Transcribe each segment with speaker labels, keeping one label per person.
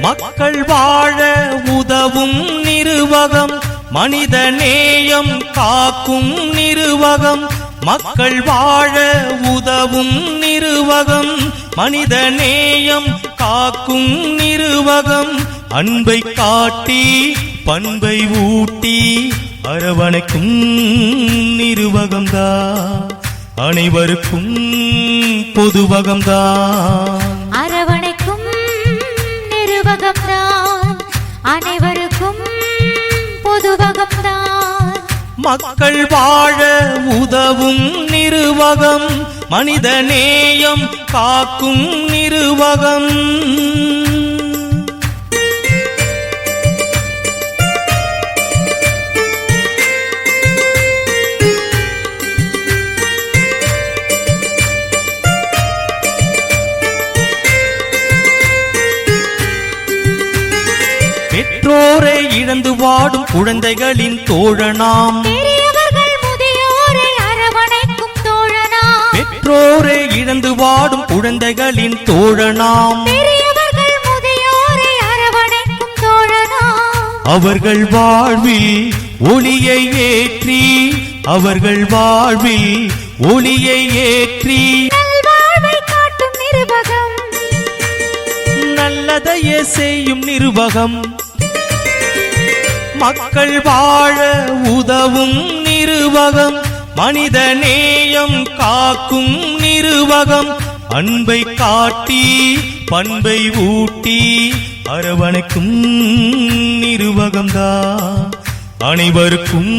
Speaker 1: மக்கள் வாழ உதவும் நிறுவகம், மனித நேயம் காக்கும் நிறுவகம். மக்கள் வாழ உதவும் நிறுவகம், மனித நேயம் காக்கும் நிறுவகம். அன்பை காட்டி பண்பை ஊட்டி அரவணைக்கும் நிறுவகம்தான், அனைவருக்கும் பொதுவகம்தான்.
Speaker 2: அரவணைக்கும் நிறுவகம்தான், அனைவருக்கும் பொதுவகம்தான்.
Speaker 1: மக்கள் வாழ உதவும் நிறுவகம், மனித நேயம் காக்கும் நிறுவகம். பெற்றோரை இழந்து வாடும் குழந்தைகளின் தோழனாம்,
Speaker 2: பெரியவர்கள் முதியோரை அரவணைக்கும் தோழனாம்.
Speaker 1: பெற்றோரை இழந்து வாடும் குழந்தைகளின் தோழனாம்,
Speaker 2: பெரியவர்கள் முதியோரை அரவணைக்கும் தோழனாம்.
Speaker 1: அவர்கள் வாழ்வில் ஒளியை ஏற்றி, அவர்கள் வாழ்வில் ஒளியை ஏற்றி
Speaker 2: நல்வாழ்வை காட்டும் நிறுவகம்,
Speaker 1: நல்லதையே செய்யும் நிறுவகம். மக்கள் வாழ உதவும் நிறுவகம், மனித நேயம் காக்கும் நிறுவகம். அன்பை காட்டி பண்பை ஊட்டி அரவணைக்கும் நிறுவகம்தான், அனைவருக்கும்.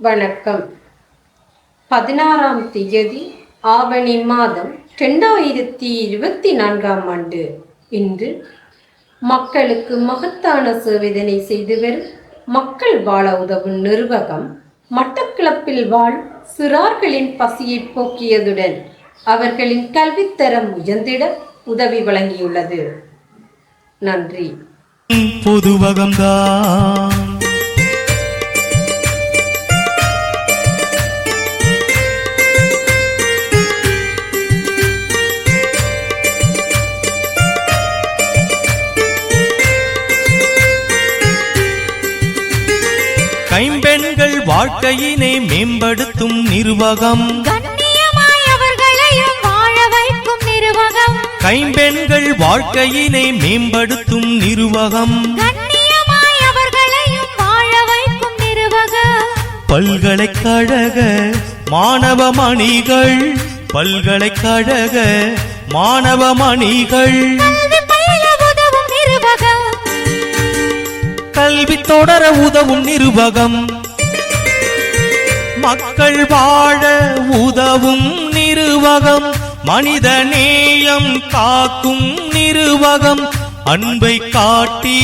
Speaker 3: வணக்கம். 16ஆம் தேதி ஆவணி மாதம் 2024ஆம் ஆண்டு. இன்று மக்களுக்கு மகத்தான சேவைதனை செய்து வரும் மக்கள் வாழ உதவும் நிறுவகம் மட்டக்களப்பில் வாழ் சிறார்களின் பசியை போக்கியதுடன் அவர்களின் கல்வித்தரம் உயர்ந்திட உதவி வழங்கியுள்ளது. நன்றி.
Speaker 1: பொதுவகம்தான். கைம்பெண்கள் வாழ்க்கையினை மேம்படுத்தும் நிறுவகம்,
Speaker 2: கண்ணியமாய் அவர்களையும் வாழ வைக்கும் நிறுவகம்.
Speaker 1: கைம்பெண்கள் வாழ்க்கையினை மேம்படுத்தும் நிறுவகம்,
Speaker 2: கண்ணியமாய் அவர்களையும் வாழ வைக்கும் நிறுவகம்.
Speaker 1: பல்கலைக்கழக மாணவ மணிகள், பல்கலைக்கழக மாணவ மணிகள்
Speaker 2: கல்வி பயில உதவும் நிறுவகம்,
Speaker 1: கல்வி தொடர உதவும் நிறுவகம். மக்கள் வாழ உதவும் நிறுவகம், மனித நேயம் காக்கும் நிறுவகம். அன்பை காட்டி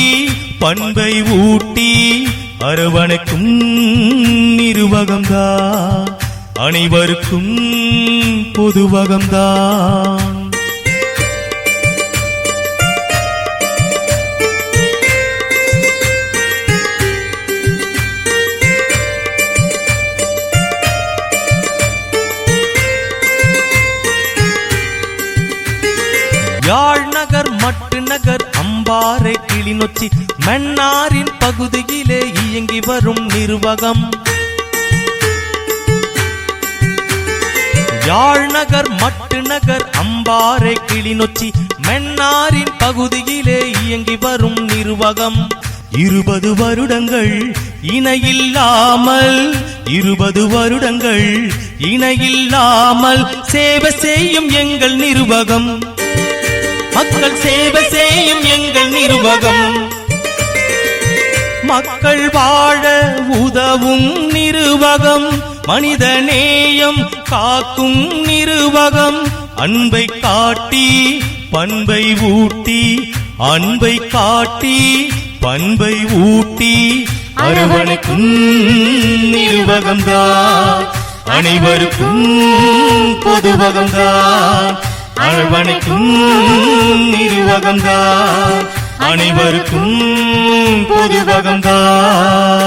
Speaker 1: பண்பை ஊட்டி அரவணைக்கும் நிறுவகம்தான், அனைவருக்கும் பொதுவகம்தான். யாழ் நகர் மட்டு நகர் அம்பாறை கிளிநொச்சி மன்னாரின் பகுதியிலே இயங்கி வரும் நிறுவகம். யாழ் நகர் மட்டு நகர் அம்பாறை கிளிநொச்சி மன்னாரின் பகுதியிலே இயங்கி வரும் நிறுவகம். 20 வருடங்கள் இணையில்லாமல், 20 வருடங்கள் இணையில்லாமல் சேவை செய்யும் எங்கள் நிறுவகம், மக்கள் சேவை செய்யும் எங்கள் நிறுவகம். மக்கள் வாழ உதவும் நிறுவகம், மனித நேயம் காக்கும் நிறுவகம். அன்பை காட்டி பண்பை ஊட்டி, அன்பை காட்டி பண்பை ஊட்டி அரவணைக்கும் நிறுவகம்தான், அனைவருக்கும் பொதுவகம்தான். அரவணைக்கும் நிறுவகம்தான், அனைவருக்கும் பொதுவகம்தான்.